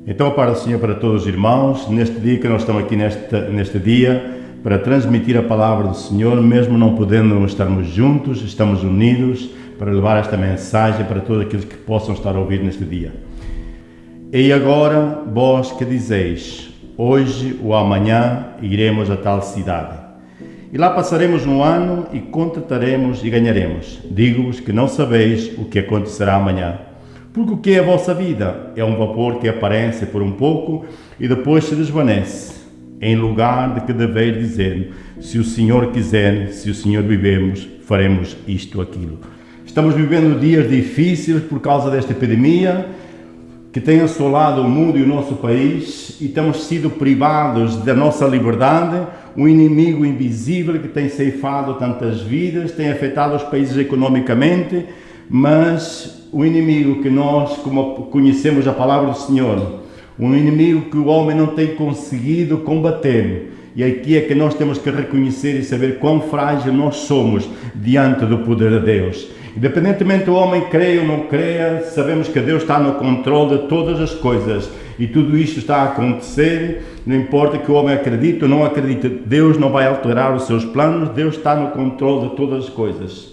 Então, a paz do Senhor para todos os irmãos, neste dia que nós estamos aqui neste dia, para transmitir a palavra do Senhor, mesmo não podendo estarmos juntos, estamos unidos para levar esta mensagem para todos aqueles que possam estar a ouvir neste dia. E agora, vós que dizeis, hoje ou amanhã iremos a tal cidade, e lá passaremos um ano e contrataremos e ganharemos. Digo-vos que não sabeis o que acontecerá amanhã. Porque o que é a vossa vida? É um vapor que aparece por um pouco e depois se desvanece. Em lugar de que deveis dizer, se o Senhor quiser, se o Senhor vivemos, faremos isto ou aquilo. Estamos vivendo dias difíceis por causa desta epidemia que tem assolado o mundo e o nosso país, e temos sido privados da nossa liberdade, um inimigo invisível que tem ceifado tantas vidas, tem afetado os países economicamente, mas o inimigo que nós, como conhecemos a palavra do Senhor, um inimigo que o homem não tem conseguido combater, e aqui é que nós temos que reconhecer e saber quão frágil nós somos diante do poder de Deus. Independentemente do homem creia ou não creia, sabemos que Deus está no controle de todas as coisas, e tudo isto está a acontecer, não importa que o homem acredite ou não acredite, Deus não vai alterar os seus planos, Deus está no controle de todas as coisas.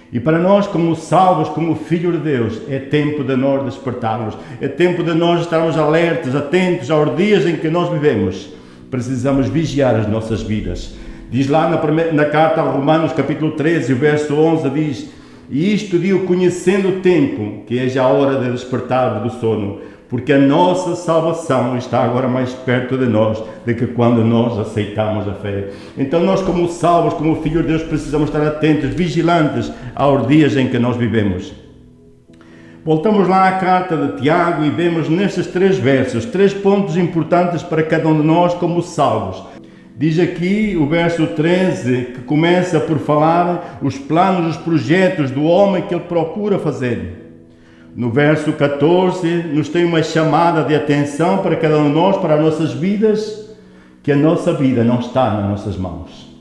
E para nós, como salvos, como filhos de Deus, é tempo de nós despertarmos, é tempo de nós estarmos alertas, atentos aos dias em que nós vivemos. Precisamos vigiar as nossas vidas. Diz lá na carta a Romanos, capítulo 13, o verso 11, diz: e isto digo conhecendo o tempo, que é já a hora de despertar do sono, porque a nossa salvação está agora mais perto de nós do que quando nós aceitamos a fé. Então nós, como salvos, como filhos de Deus, precisamos estar atentos, vigilantes aos dias em que nós vivemos. Voltamos lá à carta de Tiago e vemos nestes 3 versos, 3 pontos importantes para cada um de nós como salvos. Diz aqui o verso 13, que começa por falar os planos, os projetos do homem que ele procura fazer. No verso 14, nos tem uma chamada de atenção para cada um de nós, para as nossas vidas, que a nossa vida não está nas nossas mãos.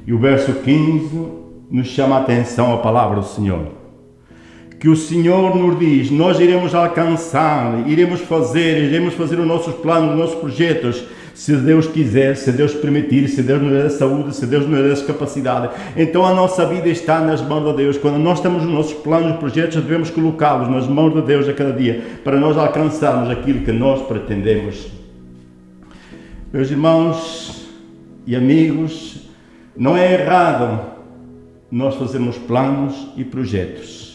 E o verso 15 nos chama a atenção a palavra do Senhor. Que o Senhor nos diz, nós iremos alcançar, iremos fazer os nossos planos, os nossos projetos, se Deus quiser, se Deus permitir, se Deus nos der saúde, se Deus nos der capacidade. Então a nossa vida está nas mãos de Deus. Quando nós temos os nossos planos e projetos, devemos colocá-los nas mãos de Deus a cada dia, para nós alcançarmos aquilo que nós pretendemos. Meus irmãos e amigos, não é errado nós fazermos planos e projetos.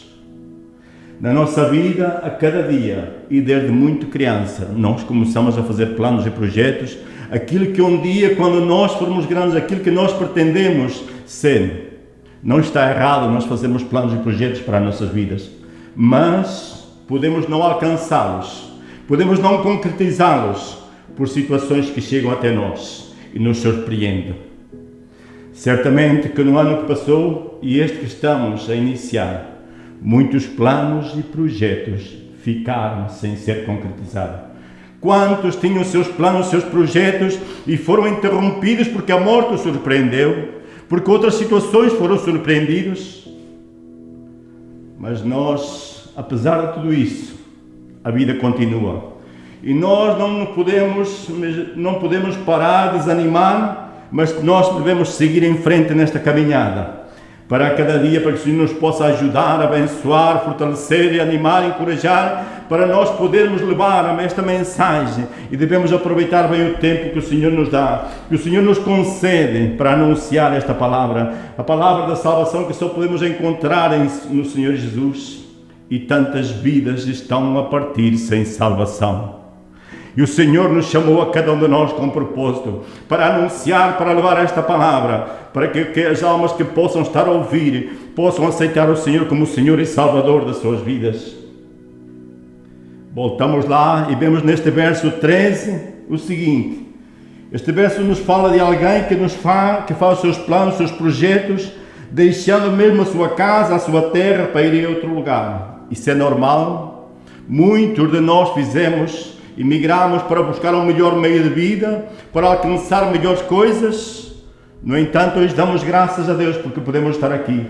Na nossa vida, a cada dia, e desde muito criança, nós começamos a fazer planos e projetos, aquilo que um dia, quando nós formos grandes, aquilo que nós pretendemos ser. Não está errado nós fazermos planos e projetos para as nossas vidas, mas podemos não alcançá-los, podemos não concretizá-los por situações que chegam até nós e nos surpreendem. Certamente que no ano que passou e este que estamos a iniciar, muitos planos e projetos ficaram sem ser concretizados. Quantos tinham os seus planos, os seus projetos e foram interrompidos porque a morte os surpreendeu, porque outras situações foram surpreendidas? Mas nós, apesar de tudo isso, a vida continua. E nós não podemos parar, desanimar, mas nós devemos seguir em frente nesta caminhada, para cada dia, para que o Senhor nos possa ajudar, abençoar, fortalecer, animar, encorajar, para nós podermos levar esta mensagem. E devemos aproveitar bem o tempo que o Senhor nos dá, que o Senhor nos concede para anunciar esta palavra, a palavra da salvação que só podemos encontrar no Senhor Jesus. E tantas vidas estão a partir sem salvação. E o Senhor nos chamou a cada um de nós com um propósito, para anunciar, para levar esta palavra, para que as almas que possam estar a ouvir, possam aceitar o Senhor como o Senhor e Salvador das suas vidas. Voltamos lá e vemos neste verso 13 o seguinte. Este verso nos fala de alguém que faz os seus planos, os seus projetos, deixando mesmo a sua casa, a sua terra, para ir a outro lugar. Isso é normal. Muitos de nós fizemos, emigramos para buscar um melhor meio de vida, para alcançar melhores coisas. No entanto, hoje damos graças a Deus porque podemos estar aqui.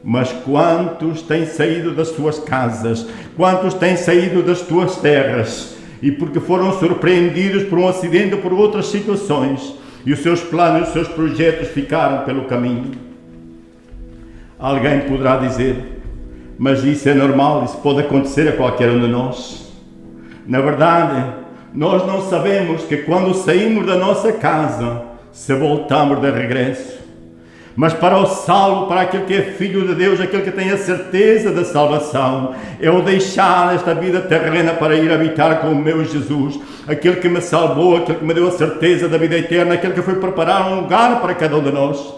Mas quantos têm saído das suas casas? Quantos têm saído das suas terras? E porque foram surpreendidos por um acidente ou por outras situações, e os seus planos, os seus projetos ficaram pelo caminho. Alguém poderá dizer, mas isso é normal, isso pode acontecer a qualquer um de nós. Na verdade, nós não sabemos que quando saímos da nossa casa, se voltamos de regresso. Mas para o salvo, para aquele que é filho de Deus, aquele que tem a certeza da salvação, é o deixar esta vida terrena para ir habitar com o meu Jesus, aquele que me salvou, aquele que me deu a certeza da vida eterna, aquele que foi preparar um lugar para cada um de nós.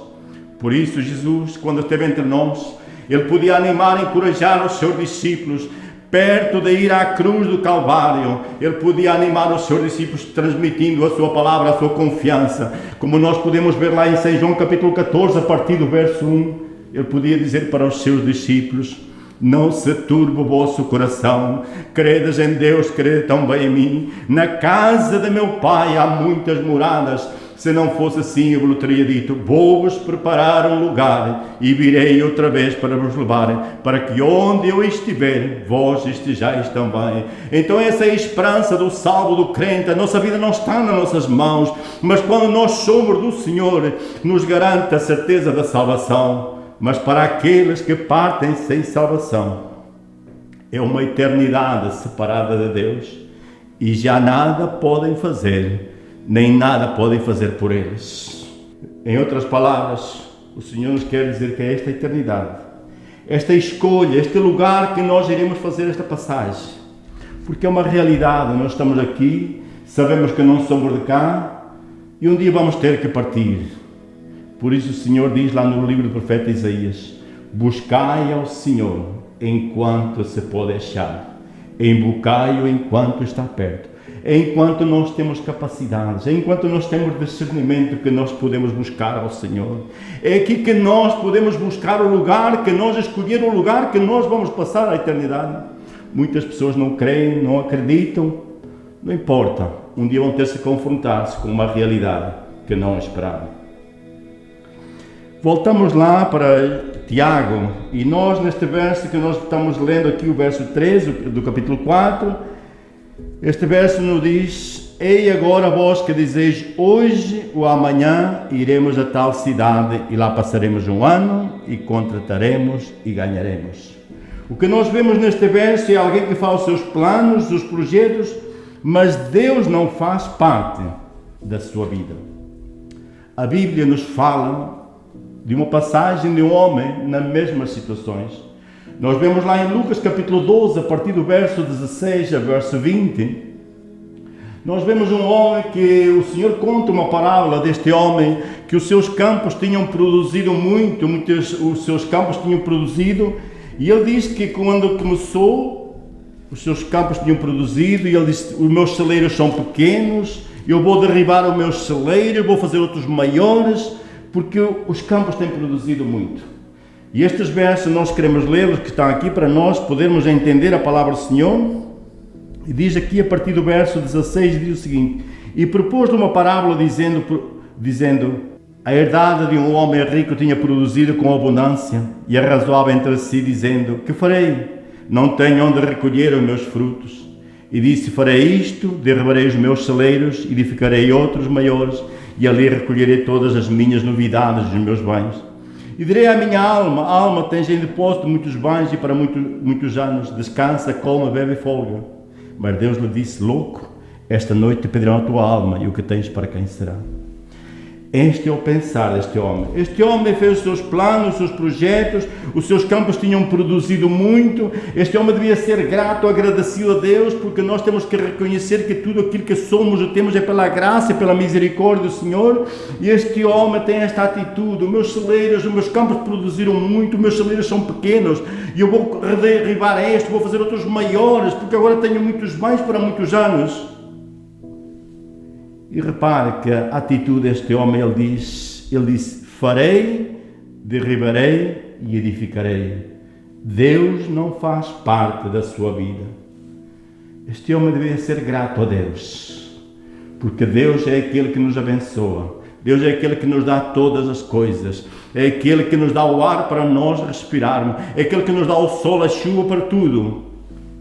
Por isso Jesus, quando esteve entre nós, ele podia animar e encorajar os seus discípulos, perto de ir à cruz do Calvário, ele podia animar os seus discípulos transmitindo a sua palavra, a sua confiança. Como nós podemos ver lá em São João capítulo 14, a partir do verso 1, ele podia dizer para os seus discípulos, não se turbe o vosso coração, credes em Deus, crede também em mim. Na casa de meu Pai há muitas moradas. Se não fosse assim, eu lhe teria dito, vou-vos preparar um lugar e virei outra vez para vos levar, para que onde eu estiver, vós estejais também. Então essa é a esperança do salvo, do crente. A nossa vida não está nas nossas mãos, mas quando nós somos do Senhor, nos garante a certeza da salvação. Mas para aqueles que partem sem salvação, é uma eternidade separada de Deus e já nada podem fazer, nem nada podem fazer por eles. Em outras palavras, o Senhor nos quer dizer que é esta eternidade, esta escolha, este lugar que nós iremos fazer esta passagem, porque é uma realidade. Nós estamos aqui, sabemos que não somos de cá e um dia vamos ter que partir. Por isso o Senhor diz lá no livro do profeta Isaías, buscai ao Senhor enquanto se pode achar, invocai-o enquanto está perto. Enquanto nós temos capacidades, enquanto nós temos discernimento, que nós podemos buscar ao Senhor. É aqui que nós podemos buscar o lugar, que nós escolher o lugar que nós vamos passar a eternidade. Muitas pessoas não creem, não acreditam, não importa. Um dia vão ter se confrontar-se com uma realidade que não esperavam. Voltamos lá para Tiago, e nós neste verso que nós estamos lendo aqui, o verso 13 do capítulo 4, este verso nos diz, ei agora vós que dizeis, hoje ou amanhã iremos a tal cidade e lá passaremos um ano e contrataremos e ganharemos. O que nós vemos neste verso é alguém que faz os seus planos, os seus projetos, mas Deus não faz parte da sua vida. A Bíblia nos fala de uma passagem de um homem nas mesmas situações. Nós vemos lá em Lucas capítulo 12, a partir do verso 16 a verso 20, nós vemos um homem que o Senhor conta uma parábola deste homem, que os seus campos tinham produzido muito, os seus campos tinham produzido, e ele diz que quando começou, os seus campos tinham produzido, e ele disse, os meus celeiros são pequenos, eu vou derribar os meus celeiros, vou fazer outros maiores, porque os campos têm produzido muito. E estes versos nós queremos lê-los, que estão aqui para nós podermos entender a palavra do Senhor. E diz aqui a partir do verso 16, diz o seguinte, e propôs-lhe uma parábola dizendo, a herdade de um homem rico tinha produzido com abundância, e arrazoava entre si, dizendo, que farei? Não tenho onde recolher os meus frutos. E disse, farei isto, derribarei os meus celeiros, edificarei outros maiores, e ali recolherei todas as minhas novidades, os meus bens. E direi à minha alma: alma, tens em depósito muitos bens e para muitos anos. Descansa, come, bebe e folga. Mas Deus lhe disse: louco, esta noite te pedirão a tua alma, e o que tens para quem será? Este é o pensar deste homem. Este homem fez os seus planos, os seus projetos, os seus campos tinham produzido muito. Este homem devia ser grato, agradecido a Deus, porque nós temos que reconhecer que tudo aquilo que somos e temos é pela graça e pela misericórdia do Senhor. E este homem tem esta atitude: os meus celeiros, os meus campos produziram muito, os meus celeiros são pequenos, e eu vou derribar este, vou fazer outros maiores, porque agora tenho muitos bens para muitos anos. E repare que a atitude deste homem, ele disse: farei, derribarei e edificarei. Deus não faz parte da sua vida. Este homem devia ser grato a Deus, porque Deus é aquele que nos abençoa, Deus é aquele que nos dá todas as coisas, é aquele que nos dá o ar para nós respirarmos, é aquele que nos dá o sol, a chuva, para tudo.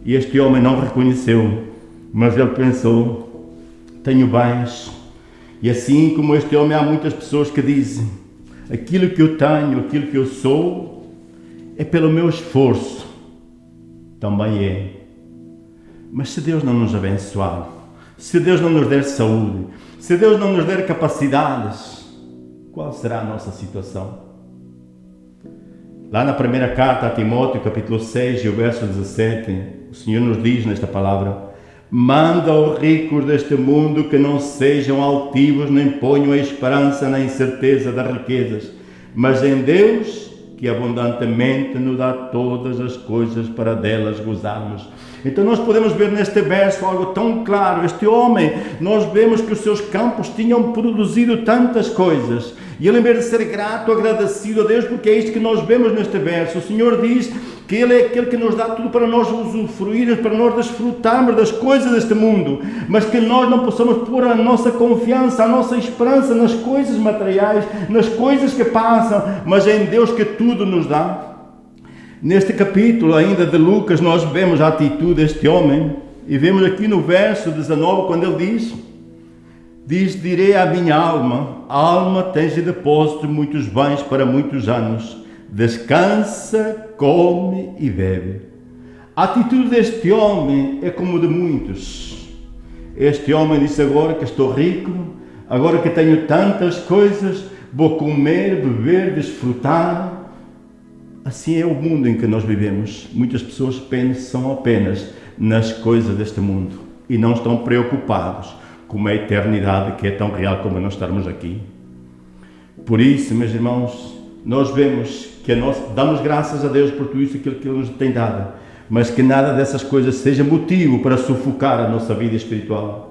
E este homem não reconheceu, mas ele pensou: tenho bens. E assim como este homem, há muitas pessoas que dizem: aquilo que eu tenho, aquilo que eu sou, é pelo meu esforço. Também é. Mas se Deus não nos abençoar, se Deus não nos der saúde, se Deus não nos der capacidades, qual será a nossa situação? Lá na primeira carta a Timóteo, capítulo 6 e o verso 17, o Senhor nos diz nesta palavra: manda aos ricos deste mundo que não sejam altivos, nem ponham a esperança na incerteza das riquezas, mas em Deus, que abundantemente nos dá todas as coisas para delas gozarmos. Então nós podemos ver neste verso algo tão claro. Este homem, nós vemos que os seus campos tinham produzido tantas coisas, e ele, em vez de ser grato, agradecido a Deus, porque é isto que nós vemos neste verso, o Senhor diz que Ele é aquele que nos dá tudo para nós usufruirmos, para nós desfrutarmos das coisas deste mundo, mas que nós não possamos pôr a nossa confiança, a nossa esperança nas coisas materiais, nas coisas que passam, mas é em Deus que tudo nos dá. Neste capítulo ainda de Lucas, nós vemos a atitude deste homem, e vemos aqui no verso 19, quando ele diz: direi à minha alma: alma, tens em depósito muitos bens para muitos anos, descansa, come e bebe. A atitude deste homem é como de muitos. Este homem disse: agora que estou rico, agora que tenho tantas coisas, vou comer, beber, desfrutar. Assim é o mundo em que nós vivemos. Muitas pessoas pensam apenas nas coisas deste mundo e não estão preocupados com a eternidade, que é tão real como nós estarmos aqui. Por isso, meus irmãos, nós vemos que damos graças a Deus por tudo isso, aquilo que Ele nos tem dado, mas que nada dessas coisas seja motivo para sufocar a nossa vida espiritual.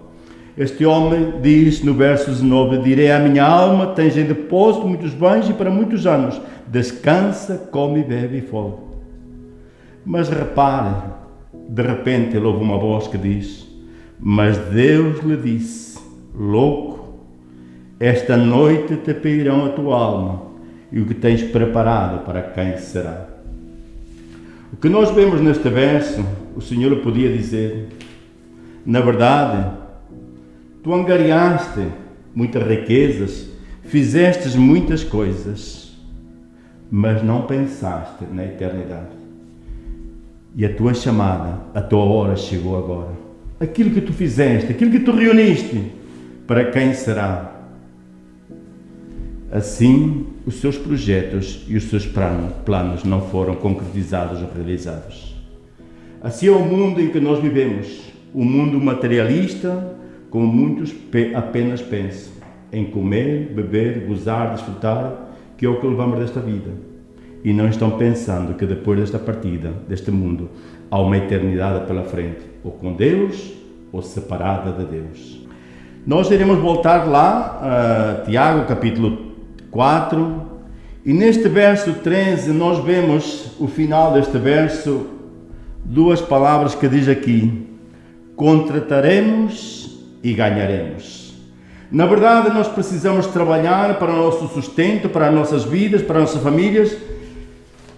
Este homem diz no verso 19: direi à minha alma: tens em depósito muitos bens e para muitos anos, descansa, come, bebe e folga. Mas repare, de repente ele ouve uma voz que diz: mas Deus lhe disse: louco, esta noite te pedirão a tua alma, e o que tens preparado para quem será? O que nós vemos neste verso, o Senhor podia dizer: na verdade, tu angariaste muitas riquezas, fizestes muitas coisas, mas não pensaste na eternidade. E a tua chamada, a tua hora chegou agora. Aquilo que tu fizeste, aquilo que tu reuniste, para quem será? Assim, os seus projetos e os seus planos não foram concretizados ou realizados. Assim é o mundo em que nós vivemos, um mundo materialista, como muitos apenas pensam em comer, beber, gozar, desfrutar, que é o que levamos desta vida. E não estão pensando que depois desta partida, deste mundo, há uma eternidade pela frente, ou com Deus, ou separada de Deus. Nós iremos voltar lá a Tiago, capítulo 4, e neste verso 13 nós vemos o final deste verso, duas palavras que diz aqui: contrataremos e ganharemos. Na verdade, nós precisamos trabalhar para o nosso sustento, para as nossas vidas, para as nossas famílias,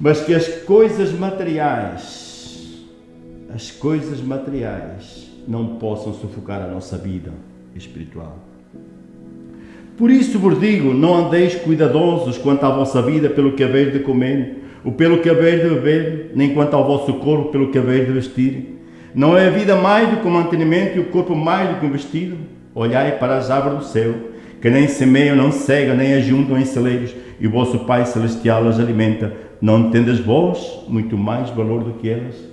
mas que as coisas materiais não possam sufocar a nossa vida espiritual. Por isso vos digo, não andeis cuidadosos quanto à vossa vida pelo que haveis de comer, ou pelo que haveis de beber, nem quanto ao vosso corpo pelo que haveis de vestir. Não é a vida mais do que o mantenimento e o corpo mais do que um vestido? Olhai para as árvores do céu, que nem semeiam, não cegam, nem ajuntam em celeiros, e o vosso Pai Celestial as alimenta. Não tendes vós muito mais valor do que elas?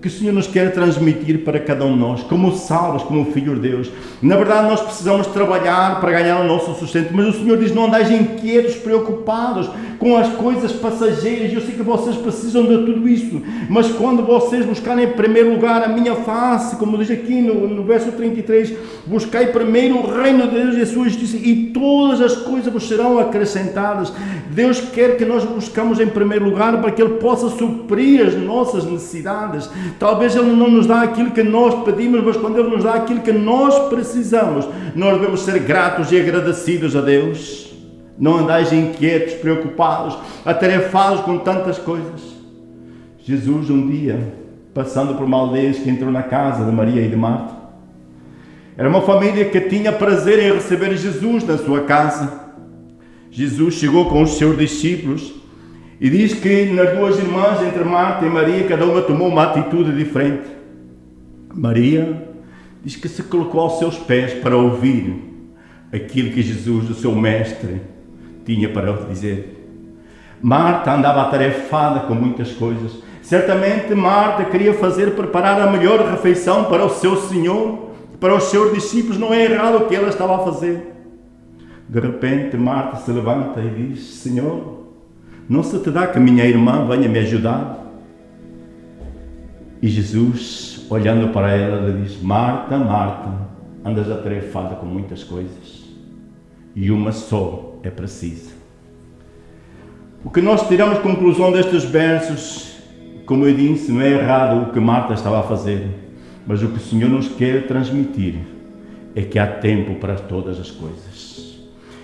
Que o Senhor nos quer transmitir para cada um de nós, como salvos, como filhos de Deus. Na verdade, nós precisamos trabalhar para ganhar o nosso sustento, mas o Senhor diz, não andais inquietos, preocupados com as coisas passageiras. Eu sei que vocês precisam de tudo isso, mas quando vocês buscarem em primeiro lugar a minha face, como diz aqui no verso 33, buscai primeiro o reino de Deus e a sua justiça, e todas as coisas vos serão acrescentadas. Deus quer que nós buscamos em primeiro lugar para que Ele possa suprir as nossas necessidades. Talvez Ele não nos dá aquilo que nós pedimos, mas quando Ele nos dá aquilo que nós precisamos, nós devemos ser gratos e agradecidos a Deus. Não andais inquietos, preocupados, atarefados com tantas coisas. Jesus um dia, passando por uma aldeia que entrou na casa de Maria e de Marta. Era uma família que tinha prazer em receber Jesus na sua casa. Jesus chegou com os seus discípulos e diz que nas duas irmãs, entre Marta e Maria, cada uma tomou uma atitude diferente. Maria diz que se colocou aos seus pés para ouvir aquilo que Jesus, o seu mestre, tinha para dizer. Marta andava atarefada com muitas coisas. Certamente Marta queria preparar a melhor refeição para o seu Senhor, para os seus discípulos. Não é errado o que ela estava a fazer. De repente Marta se levanta e diz, Senhor, não se te dá que a minha irmã venha me ajudar? E Jesus, olhando para ela, lhe diz, Marta, Marta, andas atarefada com muitas coisas, e uma só é precisa. O que nós tiramos conclusão destes versos, como eu disse, não é errado o que Marta estava a fazer, mas o que o Senhor nos quer transmitir é que há tempo para todas as coisas.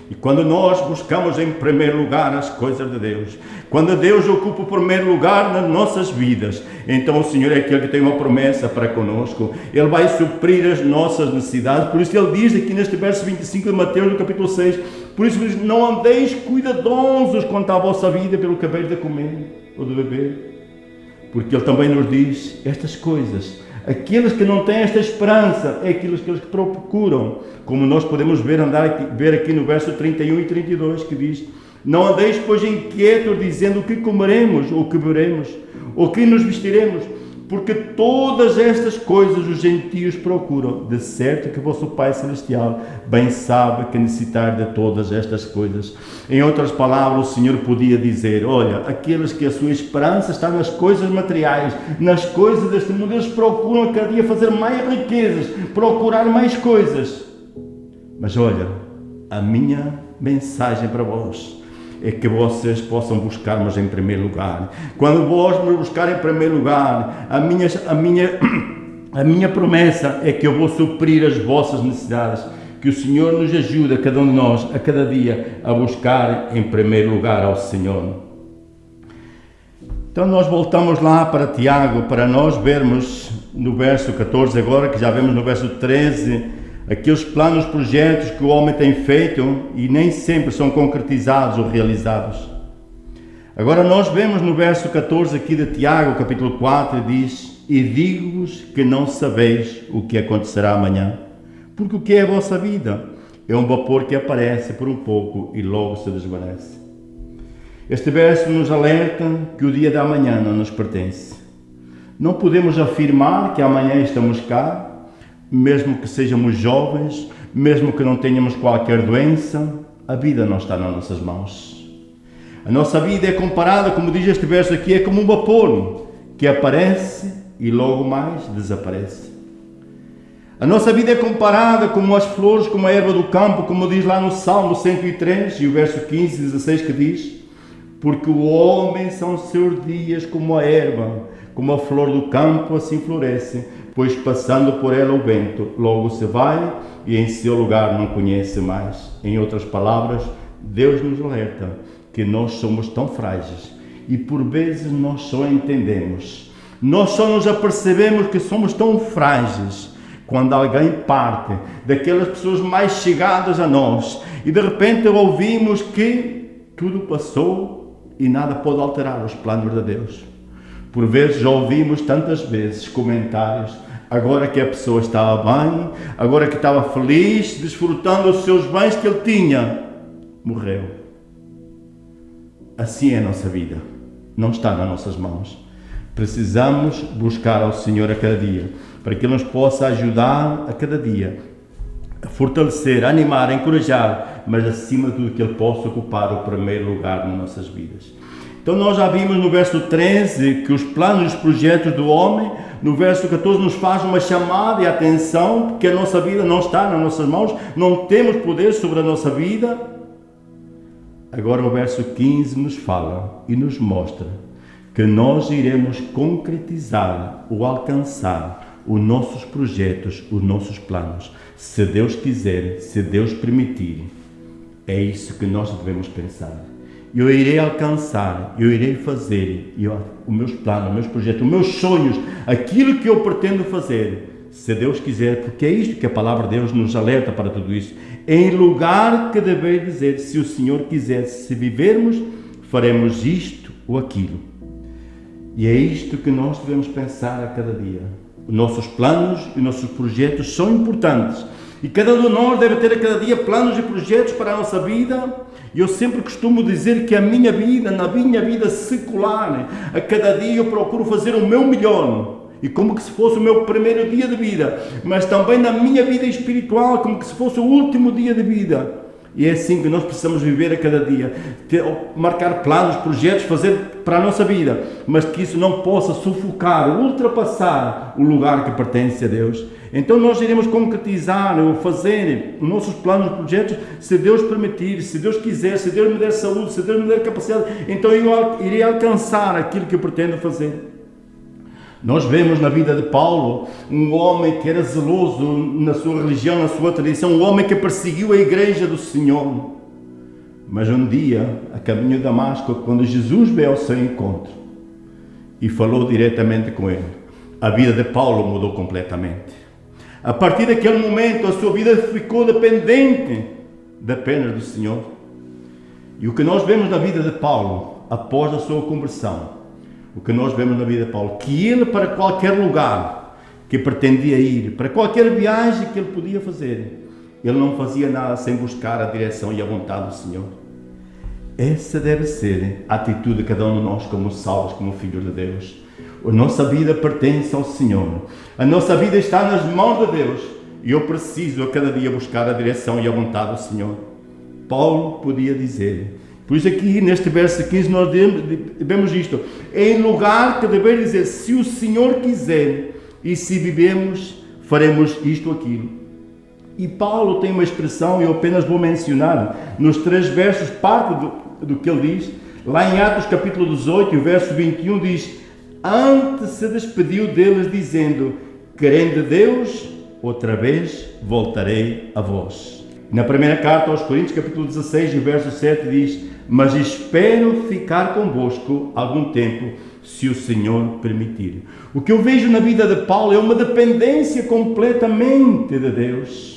E quando nós buscamos em primeiro lugar as coisas de Deus, quando Deus ocupa o primeiro lugar nas nossas vidas, então o Senhor é aquele que tem uma promessa para conosco. Ele vai suprir as nossas necessidades. Por isso ele diz aqui neste verso 25 de Mateus, no capítulo 6, por isso diz, não andeis cuidadosos quanto à vossa vida pelo que haveis de comer ou de beber. Porque ele também nos diz estas coisas. Aqueles que não têm esta esperança é aqueles que eles procuram, como nós podemos ver aqui no verso 31 e 32, que diz, não andeis, pois, inquietos, dizendo o que comeremos, ou o que beberemos, ou o que nos vestiremos, porque todas estas coisas os gentios procuram. De certo que vosso Pai Celestial bem sabe que necessitar de todas estas coisas. Em outras palavras, o Senhor podia dizer, olha, aqueles que a sua esperança está nas coisas materiais, nas coisas deste mundo, eles procuram a cada dia fazer mais riquezas, procurar mais coisas. Mas olha, a minha mensagem para vós é que vocês possam buscar-nos em primeiro lugar. Quando vós me buscarem em primeiro lugar, a minha promessa é que eu vou suprir as vossas necessidades. Que o Senhor nos ajude, cada um de nós, a cada dia, a buscar em primeiro lugar ao Senhor. Então nós voltamos lá para Tiago, para nós vermos no verso 14 agora, que já vemos no verso 13, aqueles planos, projetos que o homem tem feito e nem sempre são concretizados ou realizados. Agora nós vemos no verso 14 aqui de Tiago, capítulo 4, diz, e digo-vos que não sabeis o que acontecerá amanhã, porque o que é a vossa vida? É um vapor que aparece por um pouco e logo se desvanece. Este verso nos alerta que o dia da amanhã não nos pertence. Não podemos afirmar que amanhã estamos cá, mesmo que sejamos jovens, mesmo que não tenhamos qualquer doença, a vida não está nas nossas mãos. A nossa vida é comparada, como diz este verso aqui, é como um vapor que aparece e logo mais desaparece. A nossa vida é comparada como as flores, como a erva do campo, como diz lá no Salmo 103, e o verso 15 e 16 que diz, porque o homem são seus dias como a erva, como a flor do campo assim floresce, pois passando por ela o vento, logo se vai e em seu lugar não conhece mais. Em outras palavras, Deus nos alerta que nós somos tão frágeis e por vezes nós só entendemos, nós só nos apercebemos que somos tão frágeis Quando alguém parte, daquelas pessoas mais chegadas a nós, e de repente ouvimos que tudo passou e nada pode alterar os planos de Deus. Por vezes já ouvimos tantas vezes comentários, agora que a pessoa estava bem, agora que estava feliz, desfrutando os seus bens que ele tinha, morreu. Assim é a nossa vida, não está nas nossas mãos. Precisamos buscar ao Senhor a cada dia, para que Ele nos possa ajudar a cada dia, a fortalecer, a animar, a encorajar, mas acima de tudo que Ele possa ocupar o primeiro lugar nas nossas vidas. Então nós já vimos no verso 13 que os planos e os projetos do homem, no verso 14 nos faz uma chamada e atenção, porque a nossa vida não está nas nossas mãos, não temos poder sobre a nossa vida. Agora o verso 15 nos fala e nos mostra que nós iremos concretizar ou alcançar os nossos projetos, os nossos planos, se Deus quiser, se Deus permitir. É isso que nós devemos pensar. Eu irei alcançar, eu irei fazer os meus planos, os meus projetos, os meus sonhos, aquilo que eu pretendo fazer, se Deus quiser, porque é isto que a palavra de Deus nos alerta para tudo isso. Em lugar que dever dizer, se o Senhor quiser, se vivermos, faremos isto ou aquilo. E é isto que nós devemos pensar a cada dia. Os nossos planos e os nossos projetos são importantes. E cada um de nós deve ter a cada dia planos e projetos para a nossa vida. E eu sempre costumo dizer que a minha vida, na minha vida secular, a cada dia eu procuro fazer o meu melhor. E como que se fosse o meu primeiro dia de vida. Mas também na minha vida espiritual, como que se fosse o último dia de vida. E é assim que nós precisamos viver a cada dia, marcar planos, projetos, fazer para a nossa vida, mas que isso não possa sufocar, ultrapassar o lugar que pertence a Deus. Então nós iremos concretizar ou fazer os nossos planos, projetos, se Deus permitir, se Deus quiser, se Deus me der saúde, se Deus me der capacidade, então eu irei alcançar aquilo que eu pretendo fazer. Nós vemos na vida de Paulo um homem que era zeloso na sua religião, na sua tradição, um homem que perseguiu a igreja do Senhor. Mas um dia, a caminho de Damasco, quando Jesus veio ao seu encontro e falou diretamente com ele, a vida de Paulo mudou completamente. A partir daquele momento, a sua vida ficou dependente apenas do Senhor. E o que nós vemos na vida de Paulo, após a sua conversão, o que nós vemos na vida de Paulo, que ele para qualquer lugar que pretendia ir, para qualquer viagem que ele podia fazer, ele não fazia nada sem buscar a direção e a vontade do Senhor. Essa deve ser a atitude de cada um de nós como salvos, como filhos de Deus. A nossa vida pertence ao Senhor. A nossa vida está nas mãos de Deus. E eu preciso a cada dia buscar a direção e a vontade do Senhor. Paulo podia dizer... Por isso aqui neste verso 15 nós vemos isto. Em lugar que dever dizer, se o Senhor quiser e se vivemos, faremos isto ou aquilo. E Paulo tem uma expressão, eu apenas vou mencionar, nos 3 versos, parte do que ele diz. Lá em Atos capítulo 18, o verso 21 diz, antes se despediu deles dizendo, querendo Deus, outra vez voltarei a vós. Na primeira carta aos Coríntios, capítulo 16, o verso 7 diz, mas espero ficar convosco algum tempo, se o Senhor permitir. O que eu vejo na vida de Paulo é uma dependência completamente de Deus.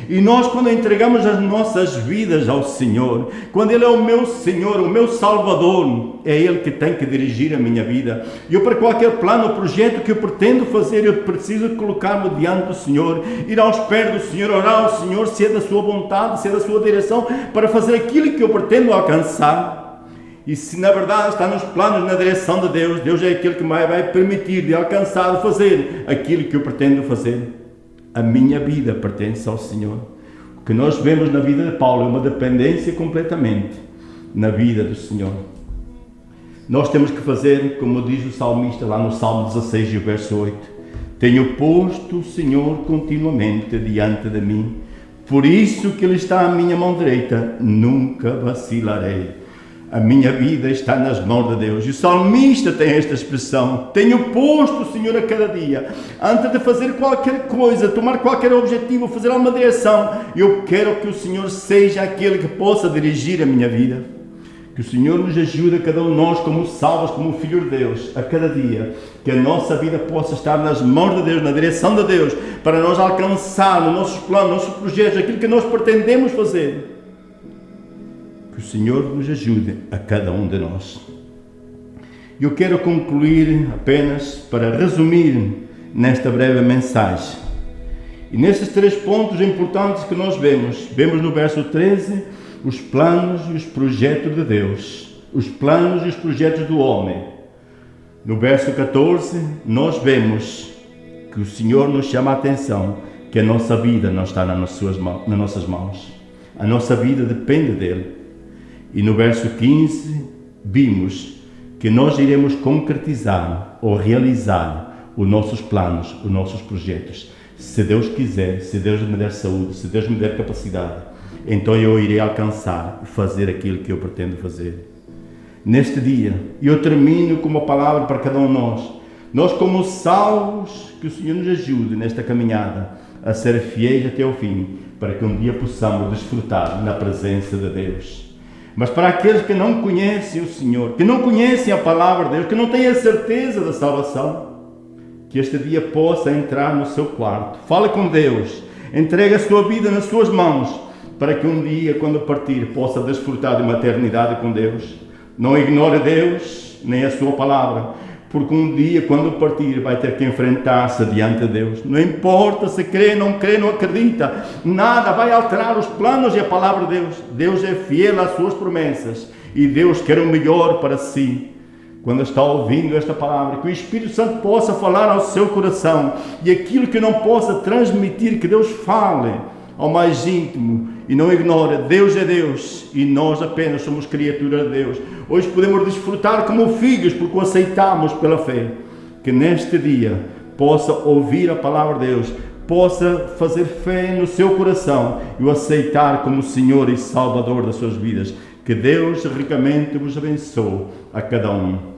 E nós, quando entregamos as nossas vidas ao Senhor, quando Ele é o meu Senhor, o meu Salvador, é Ele que tem que dirigir a minha vida. E eu, para qualquer plano ou projeto que eu pretendo fazer, eu preciso colocar-me diante do Senhor, ir aos pés do Senhor, orar ao Senhor, se é da sua vontade, se é da sua direção, para fazer aquilo que eu pretendo alcançar. E se na verdade está nos planos, na direção de Deus, Deus é aquele que vai permitir de alcançar, de fazer aquilo que eu pretendo fazer. A minha vida pertence ao Senhor. O que nós vemos na vida de Paulo é uma dependência completamente na vida do Senhor. Nós temos que fazer, como diz o salmista lá no Salmo 16, verso 8. Tenho posto o Senhor continuamente diante de mim, por isso que Ele está à minha mão direita, nunca vacilarei. A minha vida está nas mãos de Deus. E o salmista tem esta expressão, tenho posto o Senhor a cada dia. Antes de fazer qualquer coisa, tomar qualquer objetivo, fazer alguma direção, eu quero que o Senhor seja aquele que possa dirigir a minha vida. Que o Senhor nos ajude, a cada um de nós, como salvos, como filhos de Deus, a cada dia, que a nossa vida possa estar nas mãos de Deus, na direção de Deus, para nós alcançar nos nossos planos, nos nossos projetos, aquilo que nós pretendemos fazer. Que o Senhor nos ajude, a cada um de nós. Eu quero concluir apenas para resumir nesta breve mensagem. E nesses 3 pontos importantes que nós vemos no verso 13, os planos e os projetos de Deus, os planos e os projetos do homem. No verso 14, nós vemos que o Senhor nos chama a atenção, que a nossa vida não está nas nossas mãos. A nossa vida depende dele. E no verso 15, vimos que nós iremos concretizar ou realizar os nossos planos, os nossos projetos. Se Deus quiser, se Deus me der saúde, se Deus me der capacidade, então eu irei alcançar e fazer aquilo que eu pretendo fazer. Neste dia, eu termino com uma palavra para cada um de nós. Nós, como salvos, que o Senhor nos ajude nesta caminhada a ser fiéis até ao fim, para que um dia possamos desfrutar na presença de Deus. Mas para aqueles que não conhecem o Senhor, que não conhecem a palavra de Deus, que não têm a certeza da salvação, que este dia possa entrar no seu quarto, fale com Deus, entregue a sua vida nas suas mãos, para que um dia, quando partir, possa desfrutar de uma eternidade com Deus. Não ignore Deus, nem a sua palavra, porque um dia, quando partir, vai ter que enfrentar-se diante de Deus. Não importa se crê, não acredita, nada vai alterar os planos e a palavra de Deus. Deus é fiel às suas promessas e Deus quer o melhor para si. Quando está ouvindo esta palavra, que o Espírito Santo possa falar ao seu coração, e aquilo que não possa transmitir, que Deus fale ao mais íntimo, e não ignore. Deus é Deus e nós apenas somos criaturas de Deus. Hoje podemos desfrutar como filhos porque o aceitamos pela fé. Que neste dia possa ouvir a palavra de Deus, possa fazer fé no seu coração e o aceitar como Senhor e Salvador das suas vidas. Que Deus ricamente vos abençoe a cada um.